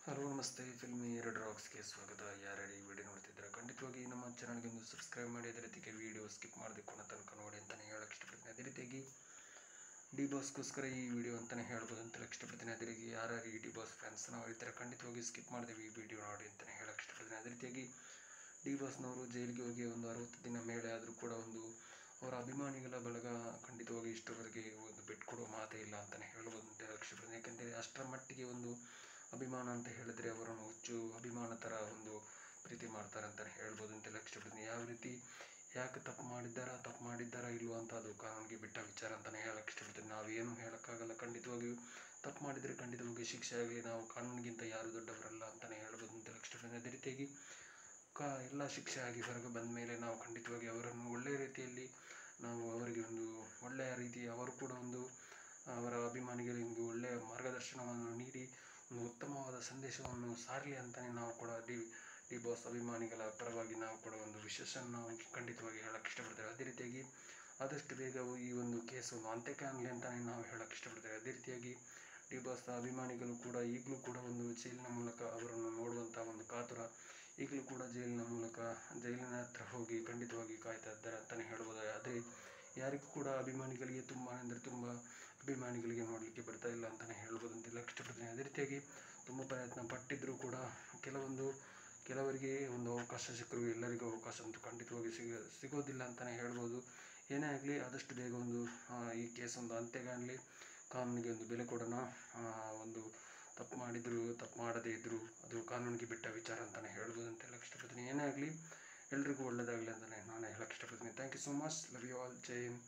Hello ನಮಸ್ತೆ, filmy ಎರಡು ರಾಕ್ಸ್ಗೆ ಸ್ವಾಗತ. ಯಾರ್ಯಾರು ಈ ವಿಡಿಯೋ ನೋಡ್ತಿದ್ದಾರೆ ಖಂಡಿತವಾಗಿ ನಮ್ಮ ಚಾನಲ್ಗೆ ಒಂದು ಸಬ್ಸ್ಕ್ರೈಬ್ ಮಾಡಿ, ಅದೇ ರೀತಿಗೆ ವಿಡಿಯೋ ಸ್ಕಿಪ್ ಮಾಡದೆ ಕೊನೆ ತನಕ ನೋಡಿ ಅಂತಲೇ ಹೇಳಕ್ಕೆ ಇಷ್ಟಪಡ್ತೀನಿ. ಅದೇ ರೀತಿಯಾಗಿ ಡಿ ಬಾಸ್ಗೋಸ್ಕರ ಈ ವಿಡಿಯೋ ಅಂತಲೇ ಹೇಳ್ಬೋದು ಅಂತ ಇಷ್ಟಪಡ್ತೀನಿ. ಅದೇ ರೀತಿ ಯಾರ್ಯಾರು ಈ ಡಿ ಬಾಸ್ ಫ್ಯಾನ್ಸ್ ನಾವು ಇರ್ತಾರೆ ಖಂಡಿತವಾಗಿ ಸ್ಕಿಪ್ ಮಾಡಿದೆ ಈ ವಿಡಿಯೋ ನೋಡಿ ಅಂತಲೇ ಹೇಳಕ್ಕೆ ಇಷ್ಟಪಡ್ತೀನಿ. ಅದೇ ರೀತಿಯಾಗಿ ಡಿ ಬಾಸ್ನವರು ಜೈಲಿಗೆ ಹೋಗಿ ಒಂದು 60 ದಿನ ಮೇಲೆ ಆದರೂ ಕೂಡ ಅವರ ಅಭಿಮಾನಿಗಳ ಬಳಗ ಖಂಡಿತವಾಗಿ ಇಷ್ಟವರೆಗೆ ಒಂದು ಬಿಟ್ಕೊಡೋ ಮಾತೇ ಇಲ್ಲ ಅಂತಲೇ ಹೇಳ್ಬೋದು ಅಂತ ಹೇಳಕ್ಕೆ ಇಷ್ಟಪಡ್ತೀನಿ. ಯಾಕೆಂದರೆ ಅಷ್ಟರ ಮಟ್ಟಿಗೆ ಅಭಿಮಾನ ಅಂತ ಹೇಳಿದ್ರೆ ಅವರನ್ನು ಹುಚ್ಚು ಅಭಿಮಾನ ಥರ ಪ್ರೀತಿ ಮಾಡ್ತಾರೆ ಅಂತಲೇ ಹೇಳ್ಬೋದು ಅಂತ ಇಷ್ಟಪಡ್ತೀನಿ. ಯಾವ ರೀತಿ ಯಾಕೆ ತಪ್ಪು ಮಾಡಿದ್ದಾರಾ ಇಲ್ವೋ ಅಂತ ಅದು ಕಾನೂನಿಗೆ ಬಿಟ್ಟ ವಿಚಾರ ಅಂತಲೇ ಹೇಳಕ್ಕೆ ಇಷ್ಟಪಡ್ತೀನಿ. ನಾವೇನು ಹೇಳೋಕ್ಕಾಗಲ್ಲ. ಖಂಡಿತವಾಗಿಯೂ ತಪ್ಪು ಮಾಡಿದರೆ ಖಂಡಿತವಾಗಿ ಶಿಕ್ಷೆ ಆಗಲಿ. ನಾವು ಕಾನೂನಿಗಿಂತ ಯಾರು ದೊಡ್ಡವರಲ್ಲ ಅಂತಲೇ ಹೇಳ್ಬೋದು ಅಂತ ಇಷ್ಟಪಡ್ತೀನಿ. ಅದೇ ರೀತಿಯಾಗಿ ಎಲ್ಲ ಶಿಕ್ಷೆ ಆಗಿ ಹೊರಗೆ ಬಂದ ಮೇಲೆ ನಾವು ಖಂಡಿತವಾಗಿ ಅವರನ್ನು ಒಳ್ಳೆಯ ರೀತಿಯಲ್ಲಿ ನಾವು ಅವರಿಗೆ ಒಳ್ಳೆಯ ರೀತಿ ಅವರು ಕೂಡ ಅವರ ಅಭಿಮಾನಿಗಳಿಗೆ ಒಳ್ಳೆಯ ಮಾರ್ಗದರ್ಶನವನ್ನು ನೀಡಿ ಉತ್ತಮವಾದ ಸಂದೇಶವನ್ನು ಸಾರಲಿ ಅಂತಲೇ ನಾವು ಕೂಡ ಡಿ ಬಾಸ್ ಅಭಿಮಾನಿಗಳ ಪರವಾಗಿ ನಾವು ಕೂಡ ವಿಶೇಷವನ್ನು ನಾವು ಖಂಡಿತವಾಗಿ ಹೇಳಕ್ಕೆ ಇಷ್ಟಪಡ್ತೇವೆ. ಅದೇ ರೀತಿಯಾಗಿ ಆದಷ್ಟು ಬೇಗ ಈ ಕೇಸು ಅಂತ್ಯಕ್ಕೆ ಆಗಲಿ ಅಂತಲೇ ನಾವು ಹೇಳಕ್ಕೆ ಇಷ್ಟಪಡ್ತೇವೆ. ಅದೇ ರೀತಿಯಾಗಿ ಡಿ ಬಾಸ್ ಅಭಿಮಾನಿಗಳು ಕೂಡ ಈಗಲೂ ಕೂಡ ಜೈಲಿನ ಮೂಲಕ ಅವರನ್ನು ನೋಡುವಂಥ ಕಾತುರ ಈಗಲೂ ಕೂಡ ಜೈಲಿನ ಹತ್ರ ಹೋಗಿ ಖಂಡಿತವಾಗಿ ಕಾಯ್ತಾ ಇದ್ದಾರೆ ಅಂತಲೇ ಹೇಳ್ಬೋದು. ಆದರೆ ಯಾರಿಗೂ ಕೂಡ ಅಭಿಮಾನಿಗಳಿಗೆ ತುಂಬ ಅಂದರೆ ತುಂಬ ಅಭಿಮಾನಿಗಳಿಗೆ ನೋಡಲಿಕ್ಕೆ ಬರ್ತಾ ಇಲ್ಲ ಅಂತಲೇ ಹೇಳ್ಬೋದು ಅಂತೆಲ್ಲ ಇಷ್ಟಪಡ್ತೀನಿ. ಅದೇ ರೀತಿಯಾಗಿ ತುಂಬ ಪ್ರಯತ್ನ ಪಟ್ಟಿದ್ದರೂ ಕೂಡ ಕೆಲವರಿಗೆ ಅವಕಾಶ ಸಿಕ್ಕರೂ ಎಲ್ಲರಿಗೂ ಅವಕಾಶ ಅಂತೂ ಖಂಡಿತವಾಗಿ ಸಿಗೋದಿಲ್ಲ ಅಂತಲೇ ಹೇಳ್ಬೋದು. ಏನೇ ಆಗಲಿ ಆದಷ್ಟು ಬೇಗ ಈ ಕೇಸ್ ಅಂತ್ಯಗಾಗಲಿ, ಕಾನೂನಿಗೆ ಬೆಲೆ ಕೊಡೋಣ. ತಪ್ಪು ಮಾಡಿದ್ರು ತಪ್ಪು ಮಾಡದೇ ಇದ್ದರೂ ಅದು ಕಾನೂನಿಗೆ ಬಿಟ್ಟ ವಿಚಾರ ಅಂತಲೇ ಹೇಳ್ಬೋದು ಅಂತ ಹೇಳಕ್ಕೆ ಇಷ್ಟಪಡ್ತೀನಿ. ಏನೇ ಆಗಲಿ ಎಲ್ರಿಗೂ ಒಳ್ಳೆಯದಾಗಲಿ ಅಂತಲೇ ನಾನು ಹೇಳಕ್ಕೆ ಇಷ್ಟಪಡ್ತೀನಿ. Thank you so much. Love you all. ಜೈ ಹಿಂದ್.